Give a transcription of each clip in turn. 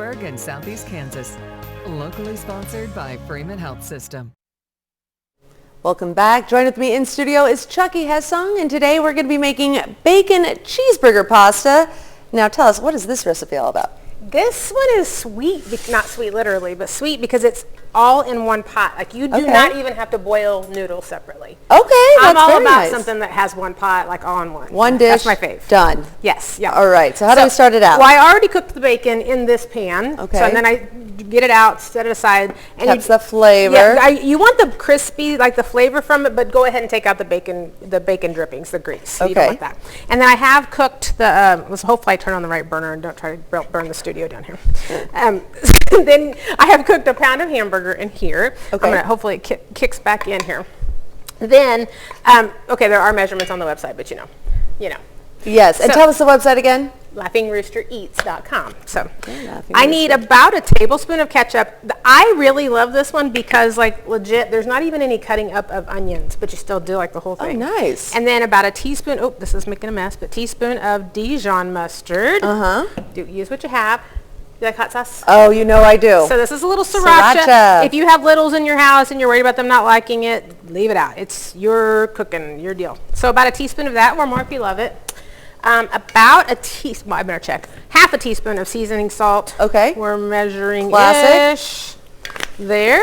in Southeast Kansas. Locally sponsored by Freeman Health System. Welcome back. Join with me in studio is Chuckie Hessong, and today we're going to be making bacon cheeseburger pasta. Now tell us, what is this recipe all about? This one is sweet, not sweet literally, but sweet because it's all in one pot. Like you do not even have to boil noodles separately. Okay, I'm that's all very about nice. Something that has one pot, like all in one. One dish. That's my fave. Done. Yes. Yeah. All right. So how do we start it out? Well, I already cooked the bacon in this pan. Okay. So and then I get it out, set it aside. And Keeps the flavor. Yeah, you want the crispy, like the flavor from it, but go ahead and take out the bacon drippings, the grease. So you don't want that. And then I have cooked the. Hopefully I turn on the right burner and don't try to burn the studio down here. Then I have cooked a pound of hamburger in here. Okay. Hopefully it kicks back in here. Then, okay, there are measurements on the website, but you know. Yes, and tell us the website again. LaughingRoosterEats.com. So I need about a tablespoon of ketchup. I really love this one because, like, legit, there's not even any cutting up of onions, but you still do like the whole thing. Oh, nice. And then about a teaspoon. Oh, this is making a mess, but teaspoon of Dijon mustard. Use what you have. You like hot sauce? Oh, you know I do. So this is a little sriracha. If you have littles in your house and you're worried about them not liking it, leave it out. It's your cooking, your deal. So about a teaspoon of that, or more if you love it. About a teaspoon, I better check, half a teaspoon of seasoning salt. Okay. We're measuring ish there.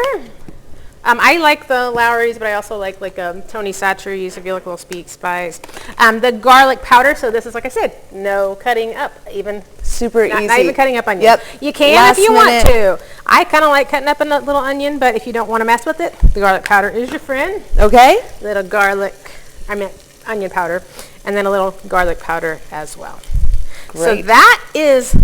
I like the Lowry's, but I also like Tony Chachere's if you like a little spice. The garlic powder, so this is, like I said, no cutting up, even super easy. Not even cutting up onions. Yep. You can if you want to. I kind of like cutting up a little onion, but if you don't want to mess with it, the garlic powder is your friend. Okay. Little onion powder, and then a little garlic powder as well. Great. So that is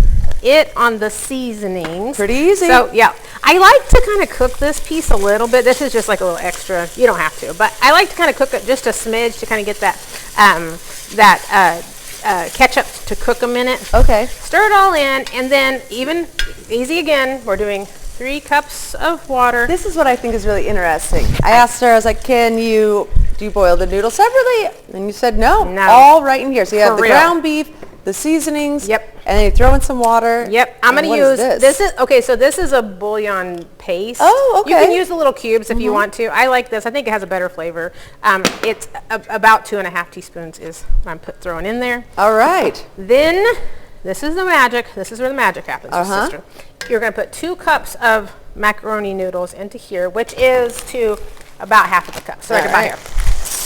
it on the seasonings. Pretty easy. So yeah, I like to kind of cook this piece a little bit. This is just like a little extra. You don't have to, but I like to kind of cook it just a smidge to kind of get that ketchup to cook a minute. Okay. Stir it all in, and then even easy again. We're doing 3 cups of water. This is what I think is really interesting. I asked her, I was like, do you boil the noodles separately? And you said no. All right in here. So you have the ground beef, the seasonings. Yep. And then you throw in some water. Yep. I'm going to use this is okay. So this is a bouillon paste. Oh, okay. You can use the little cubes if you want to. I like this. I think it has a better flavor. It's about 2.5 teaspoons is what I'm throwing in there. All right. Then this is the magic. This is where the magic happens, sister. You're going to put 2 cups of macaroni noodles into here, which is to about half of the cup. So right about here.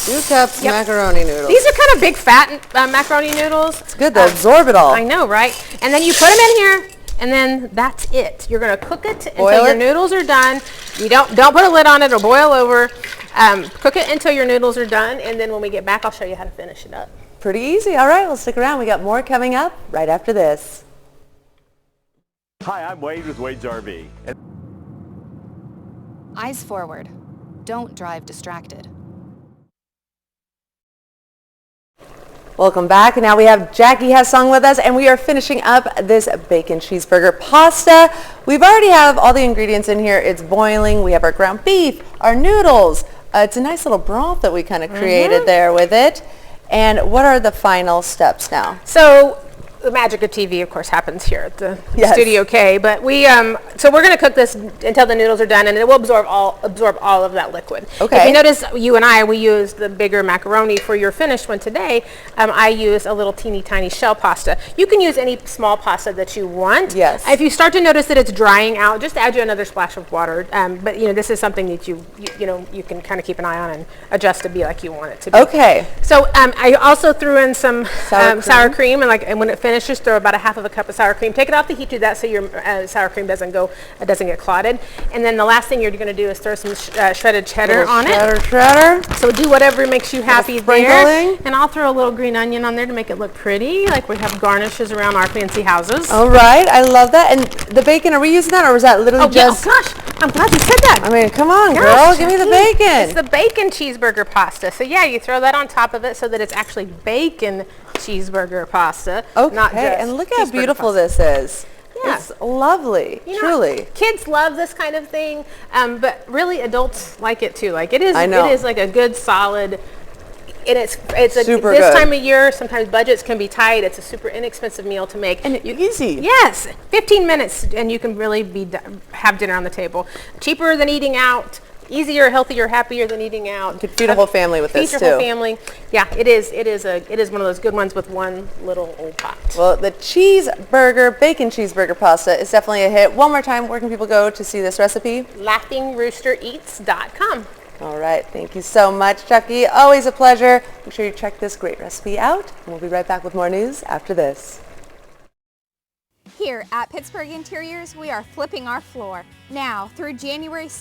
2 cups macaroni noodles. These are kind of big fat macaroni noodles. It's good. They'll absorb it all. I know, right? And then you put them in here, and then that's it. You're going to cook it until your noodles are done. You don't put a lid on it or boil over. Cook it until your noodles are done, and then when we get back, I'll show you how to finish it up. Pretty easy. All right, well, stick around. We got more coming up right after this. Hi, I'm Wade with Wade's RV. Eyes forward. Don't drive distracted. Welcome back. And now we have Jackie Hessong with us, and we are finishing up this bacon cheeseburger pasta. We've already have all the ingredients in here. It's boiling. We have our ground beef, our noodles. It's a nice little broth that we kind of created there with it. And what are the final steps now? So the magic of TV, of course, happens here at the Studio K. But we, so we're going to cook this until the noodles are done, and it will absorb all of that liquid. Okay. If you notice, we used the bigger macaroni for your finished one today. I used a little teeny tiny shell pasta. You can use any small pasta that you want. Yes. If you start to notice that it's drying out, just add you another splash of water. But this is something that you can kind of keep an eye on and adjust to be like you want it to be. Okay. So I also threw in some sour cream, and when it finishes, throw about a half of a cup of sour cream. Take it off the heat, do that so your sour cream doesn't get clotted. And then the last thing you're going to do is throw some shredded cheddar on it. Cheddar. So do whatever makes you happy there. And I'll throw a little green onion on there to make it look pretty, like we have garnishes around our fancy houses. All right, I love that. And the bacon, are we using that, or was that literally just? Oh gosh, I'm glad you said that. I mean, come on, girl, give me the bacon. It's the bacon cheeseburger pasta. So yeah, you throw that on top of it so that it's actually bacon cheeseburger pasta. Okay, not just and look how beautiful this is. Yeah. It's lovely, truly. Kids love this kind of thing, but really adults like it too. Like it is like a good solid, Super this good. time of year, sometimes budgets can be tight. It's a super inexpensive meal to make. And easy. Yes, 15 minutes and you can really have dinner on the table. Cheaper than eating out. Easier, healthier, happier than eating out. You could feed a whole family with this too. Feed your whole family. Yeah, it is one of those good ones with one little old pot. Well, the cheeseburger, bacon cheeseburger pasta is definitely a hit. One more time, where can people go to see this recipe? LaughingRoosterEats.com. All right, thank you so much, Chuckie. Always a pleasure. Make sure you check this great recipe out, and we'll be right back with more news after this. Here at Pittsburgh Interiors, we are flipping our floor. Now, through January 6th,